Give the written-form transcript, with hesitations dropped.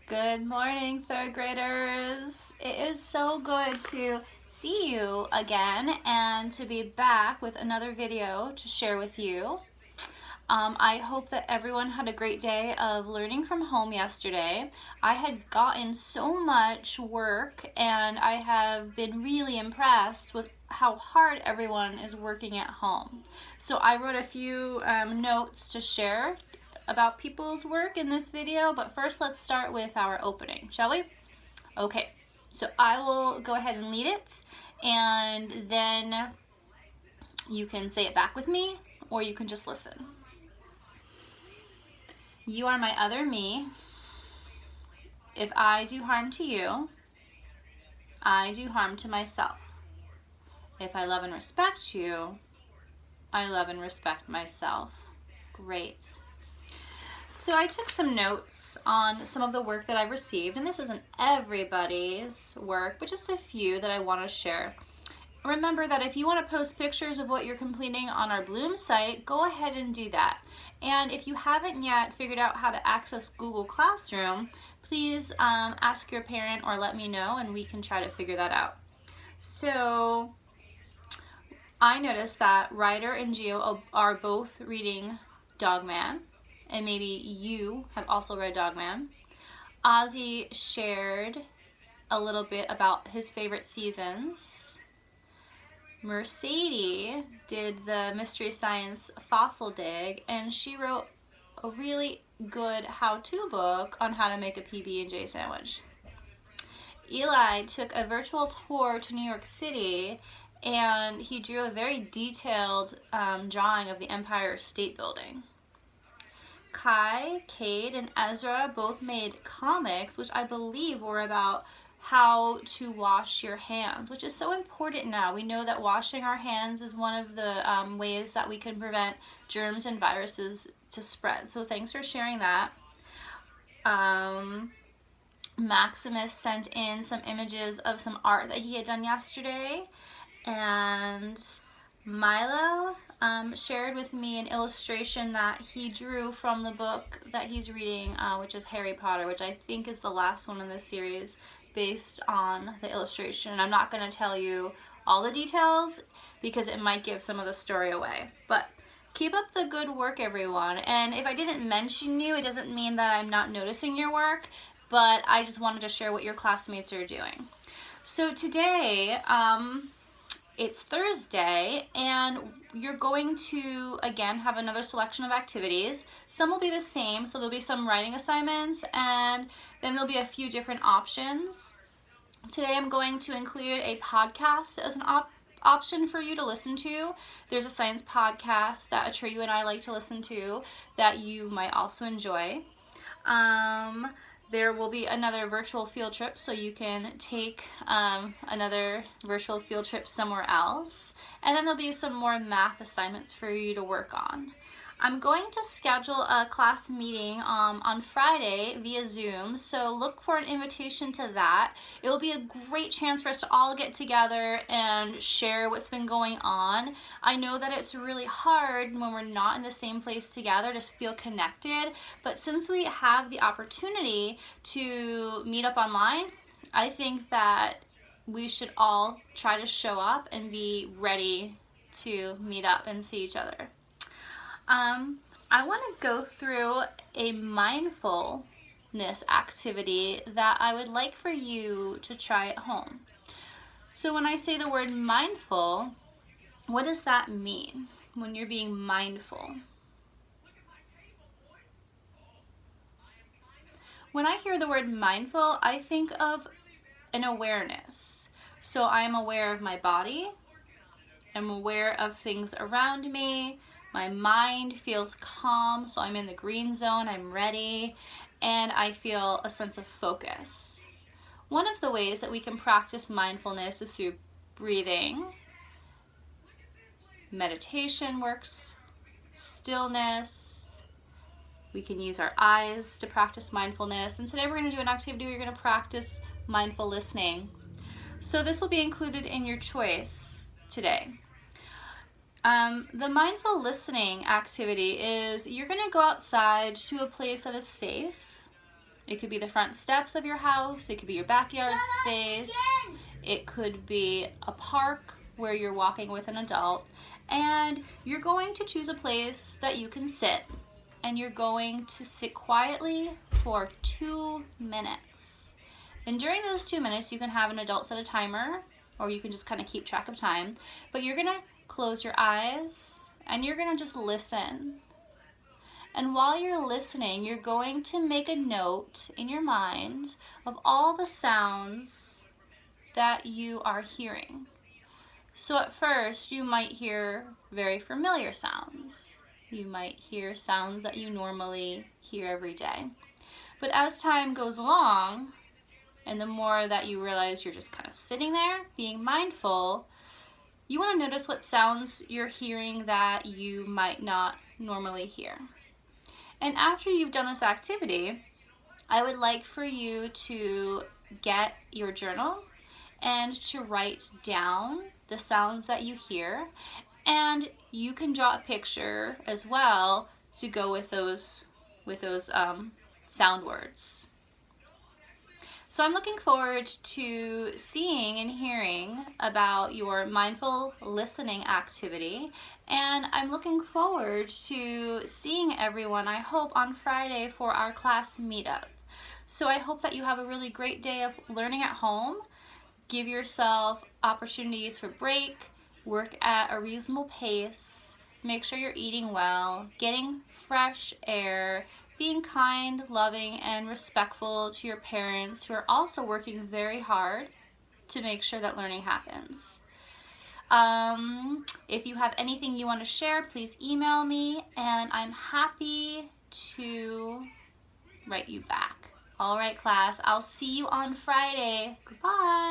Good morning, third graders. It is so good to see you again and to be back with another video to share with you. I hope that everyone had a great day of learning from home yesterday. I had gotten so much work and I have been really impressed with how hard everyone is working at home. So I wrote a few notes to share about people's work in this video, but first let's start with our opening, shall we? Okay, so I will go ahead and lead it, and then you can say it back with me, or you can just listen. You are my other me. If I do harm to you, I do harm to myself. If I love and respect you, I love and respect myself. Great. So I took some notes on some of the work that I've received, and this isn't everybody's work, but just a few that I want to share. Remember that if you want to post pictures of what you're completing on our Bloom site, go ahead and do that. And if you haven't yet figured out how to access Google Classroom, please ask your parent or let me know and we can try to figure that out. So I noticed that Ryder and Geo are both reading Dogman, and maybe you have also read Dogman. Ozzy shared a little bit about his favorite seasons. Mercedes did the Mystery Science Fossil Dig, and she wrote a really good how-to book on how to make a PB&J sandwich. Eli took a virtual tour to New York City, and he drew a very detailed drawing of the Empire State Building. Kai, Cade, and Ezra both made comics, which I believe were about how to wash your hands, which is so important now. We know that washing our hands is one of the ways that we can prevent germs and viruses to spread. So thanks for sharing that. Maximus sent in some images of some art that he had done yesterday, and Milo shared with me an illustration that he drew from the book that he's reading, which is Harry Potter, which I think is the last one in this series based on the illustration. I'm not going to tell you all the details because it might give some of the story away. But keep up the good work, everyone. And if I didn't mention you, it doesn't mean that I'm not noticing your work, but I just wanted to share what your classmates are doing. So today, it's Thursday, and you're going to, again, have another selection of activities. Some will be the same, so there'll be some writing assignments, and then there'll be a few different options. Today I'm going to include a podcast as an option for you to listen to. There's a science podcast that Atreyu and I like to listen to that you might also enjoy. There will be another virtual field trip, so you can take another virtual field trip somewhere else. And then there'll be some more math assignments for you to work on. I'm going to schedule a class meeting on Friday via Zoom, so look for an invitation to that. It will be a great chance for us to all get together and share what's been going on. I know that it's really hard when we're not in the same place together to feel connected, but since we have the opportunity to meet up online, I think that we should all try to show up and be ready to meet up and see each other. I want to go through a mindfulness activity that I would like for you to try at home. So when I say the word mindful, what does that mean when you're being mindful? When I hear the word mindful, I think of an awareness. So I'm aware of my body, I'm aware of things around me, my mind feels calm, so I'm in the green zone, I'm ready, and I feel a sense of focus. One of the ways that we can practice mindfulness is through breathing. Meditation works, stillness. We can use our eyes to practice mindfulness, and today we're going to do an activity where you're going to practice mindful listening. So this will be included in your choice today. The mindful listening activity is you're going to go outside to a place that is safe. It could be the front steps of your house, it could be your backyard space, it could be a park where you're walking with an adult, and you're going to choose a place that you can sit, and you're going to sit quietly for 2 minutes. And during those 2 minutes, you can have an adult set a timer, or you can just kind of keep track of time, but you're gonna close your eyes and you're gonna just listen. And while you're listening, you're going to make a note in your mind of all the sounds that you are hearing. So at first, you might hear very familiar sounds. You might hear sounds that you normally hear every day. But as time goes along, and the more that you realize you're just kind of sitting there, being mindful, you want to notice what sounds you're hearing that you might not normally hear. And after you've done this activity, I would like for you to get your journal and to write down the sounds that you hear, and you can draw a picture as well to go with those sound words. So I'm looking forward to seeing and hearing about your mindful listening activity, and I'm looking forward to seeing everyone, I hope, on Friday for our class meetup. So I hope that you have a really great day of learning at home. Give yourself opportunities for break, work at a reasonable pace, make sure you're eating well, getting fresh air, being kind, loving, and respectful to your parents who are also working very hard to make sure that learning happens. If you have anything you want to share, please email me, and I'm happy to write you back. All right, class, I'll see you on Friday. Goodbye.